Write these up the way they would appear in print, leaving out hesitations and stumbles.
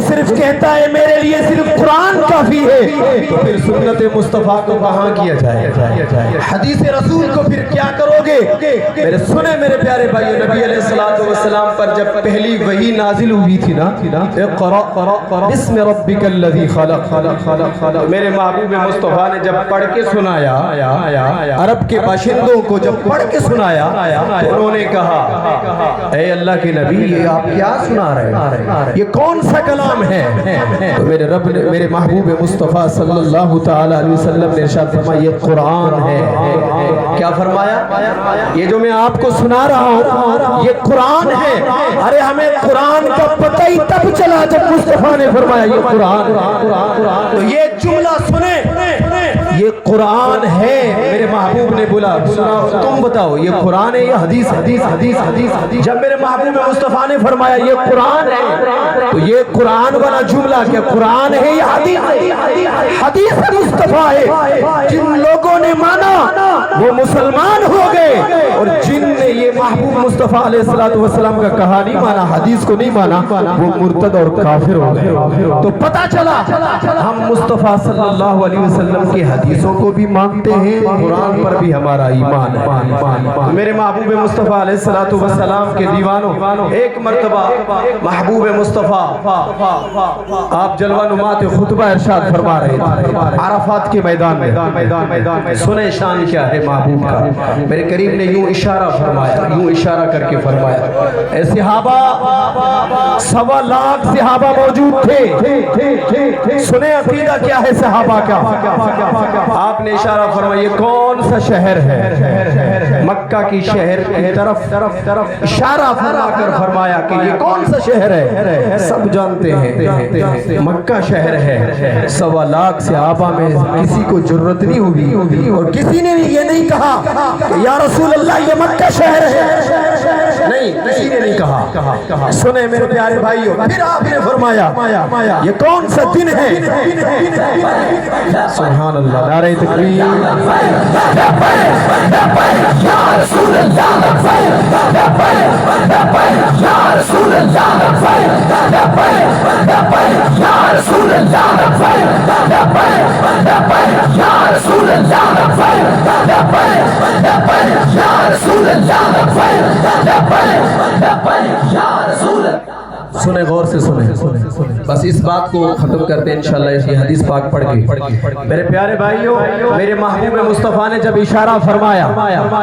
صرف کہتا ہے میرے لیے صرف قرآن کافی ہے، تو پھر سنت مصطفیٰ کو کہاں کیا جائے؟ حدیث رسول کو پھر کیا کرو گے؟ میرے سنیں میرے پیارے بھائیو، نبی علیہ السلام پر جب پہلی وحی نازل ہوئی تھی نا، اقرأ بسم ربک الذی خلق، میرے محبوب مصطفیٰ نے جب پڑھ کے سنایا، عرب کے باشندوں کو جب پڑھ کے سنایا، انہوں نے کہا اے اللہ کے نبی یہ آپ کیا سنا رہے ہیں؟ یہ کون سا کلام ہے؟ تو میرے رب نے، میرے محبوب مصطفیٰ صلی اللہ تعالی علیہ وسلم نے ارشاد فرمایا یہ قرآن ہے۔ کیا فرمایا؟ یہ جو میں آپ کو سنا رہا ہوں یہ قرآن ہے۔ ارے ہمیں قرآن کا پتہ ہی تب چلا جب مصطفیٰ نے فرمایا یہ قرآن ہے۔ تو یہ جملہ سنیں، یہ قرآن ہے۔ میرے محبوب نے بولا تم بتاؤ یہ قرآن ہے یا حدیث؟ جب میرے محبوب مصطفیٰ نے فرمایا یہ قرآن ہے، تو یہ قرآن والا جملہ کیا قرآن ہے یا حدیث مصطفیٰ ہے؟ جن لوگوں نے مانا وہ مسلمان ہو گئے، اور جن نے یہ محبوب مصطفیٰ علیہ السلام کا کہا نہیں مانا، حدیث کو نہیں مانا، وہ مرتد اور کافر ہو گئے۔ تو پتہ چلا ہم مصطفیٰ صلی اللہ علیہ وسلم کی حدیثوں کو بھی مانتے ہیں، قرآن پر بھی ہمارا ایمان ہے۔ میرے محبوب مصطفیٰ علیہ السلام کے دیوانوں، ایک مرتبہ محبوب مصطفیٰ آپ جلوہ نمات خطبہ ارشاد فرما رہے تھے عرفات کے میدان میں۔ سنیں شان کیا ہے محبوب کا۔ میرے کریم نے یوں اشارہ فرمایا، یوں اشارہ کر کے فرمایا اے صحابہ، 1.25 لاکھ صحابہ موجود تھے۔ سنیں عقیدہ کیا ہے صحابہ کا۔ آپ نے اشارہ فرمایا یہ کون سا شہر ہے؟ مکہ کی شہر کی طرف اشارہ فرما کر فرمایا کہ یہ کون سا شہر ہے؟ سب جانتے ہیں مکہ شہر ہے۔ 1.25 لاکھ صحابہ میں کسی کو جرت نہیں ہوئی اور کسی نے یہ نہیں کہا کہ یا رسول اللہ یہ مکہ شہر ہے، نہیں، کسی نے نہیں کہا۔ سنیں میرے پیارے بھائیوں، پھر آپ نے فرمایا یہ کون سا دن ہے؟ سبحان اللہ، نعرہ تکبیر۔ سنیں غور سے سنیں، بس اس بات کو ختم کرتے ہیں انشاءاللہ یہ حدیث پاک پڑھ کے۔ میرے پیارے بھائیوں، میرے محبوب مصطفیٰ نے جب اشارہ فرمایا،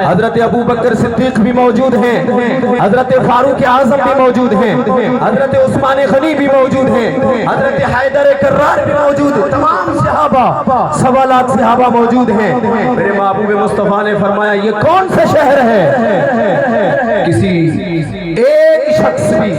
حضرت ابو بکر صدیق بھی موجود ہیں، حضرت فاروق اعظم بھی موجود ہیں، حضرت عثمان غنی بھی موجود ہیں، حضرت حیدر کرار بھی موجود ہیں، تمام صحابہ 1.25 لاکھ صحابہ موجود ہیں۔ میرے محبوب مصطفیٰ نے فرمایا یہ کون سا شہر ہے؟ کسی ایک شخص بھی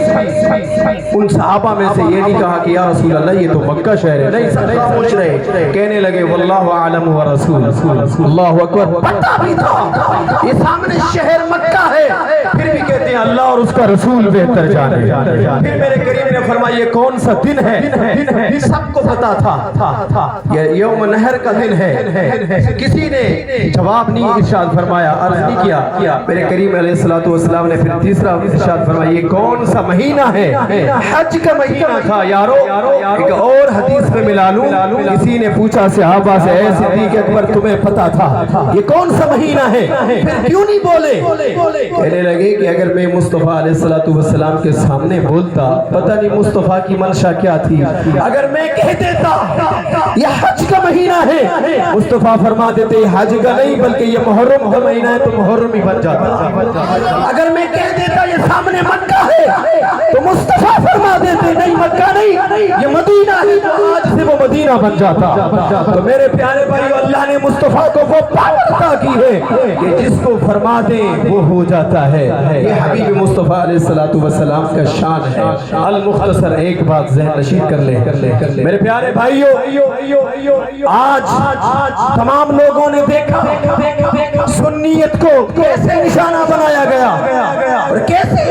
ان صحابہ میں سے یہ نہیں کہا کہ یا رسول اللہ یہ تو مکہ شہر ہے، نہیں، سب خاموش رہے، کہنے لگے واللہ اعلم ورسول، اللہ اکبر۔ پتہ بھی تھا یہ سامنے شہر مکہ ہے، پھر بھی کہتے ہیں اللہ اور اس کا رسول بہتر جانے۔ پھر میرے کریم نے فرمایا یہ کون سا دن ہے؟ سب کو پتا تھا یہ یوم نہر کا دن ہے، کسی نے جواب نہیں ارشاد فرمایا، عرض نہیں کیا۔ میرے کریم علیہ السلام نے پھر تیسرا ارشاد فرمایا یہ کون سا مہینہ ہے؟ حج کا مہینہ تھا یارو۔ ایک اور حدیث میں ملا لوں، کسی نے پوچھا صحابہ سے اے صدیق اکبر تمہیں پتا تھا یہ کون سا مہینہ ہے؟ پھر کیوں نہیں بولے؟ کہنے لگے کہ اگر میں مصطفیٰ علیہ السلام کے سامنے بولتا پتہ نہیں مصطفیٰ کی منشا کیا تھی، اگر میں کہہ دیتا یہ حج کا مہینہ ہے، مصطفیٰ فرما دیتے یہ حج کا نہیں بلکہ یہ محرم کا مہینہ ہے تو محرم ہی بن جاتا۔ اگر میں کہہ دیتا یہ سامنے مکہ ہے تو مصطفیٰ فرما دیتے نہیں مکہ نہیں یہ مدینہ ہے، تو آج سے وہ مدینہ بن جاتا۔ تو میرے پیارے بھائیو، اللہ نے مصطفیٰ کو وہ پاور عطا کی ہے کہ جس کو فرما دیں وہ ہو جاتا ہے۔ یہ حبیب مصطفیٰ علیہ السلام کا شان ہے۔ المختصر ایک بات ذہن نشین کر لیں میرے پیارے بھائیو، آج تمام لوگوں نے دیکھا سنیت کو کیسے نشانہ بنایا گیا اور کیسے